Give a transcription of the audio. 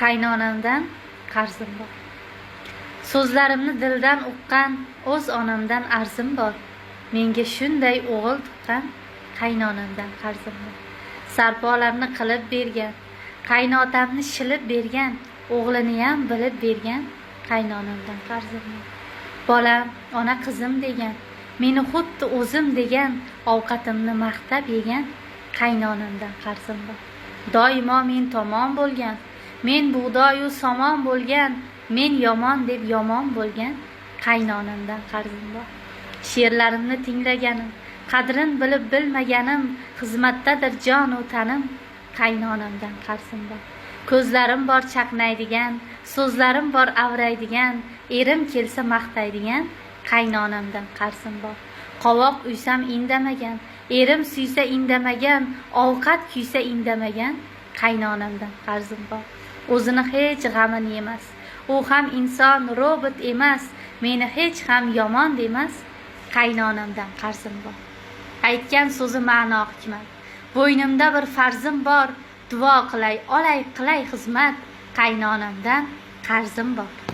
qaynonamdan qarzim bor. So'zlarimni dildan uqqan o'z onamdan arzim bor. Menga shunday o'g'il tuqqan qaynonamdan qarzim bor. Sarpolarni qilib bergan, qaynotamni shilib bergan, o'g'lini ham bilib bergan qaynonamdan qarzim bor. Bolam, ona qizim degan, meni xuddi o'zim degan, ovqatimni maqtab yegan qaynonamdan qarzim bor. Doimo men tomon bo'lgan, men bug'doyu somon bo'lgan, men yomon deb yomon bo'lgan qaynonamdan qarzim bor. She'rlarimni tinglaganim, qadrin bilib bilmaganim, xizmatdadir jon u tanim qaynonamdan qarzim bor. Ko'zlarim bor chaqnaydigan, so'zlarim bor avraydigan, erim kelsa maqtaydigan qaynonamdan qarzim bor. Qovoq uysam indamagan, erim suysa indamagan, ovqat kuysa indamagan qaynonamdan qarzim bor. O'zini hech g'amini yemas, u ham inson, robot emas, meni hech ham yomon demas qaynonamdan qarzim bor. Aytgan so'zi ma'no hikmat, bo'ynimda bir farzim bor, duo qilay, olay qilay xizmat qaynonamdan qarzim bor.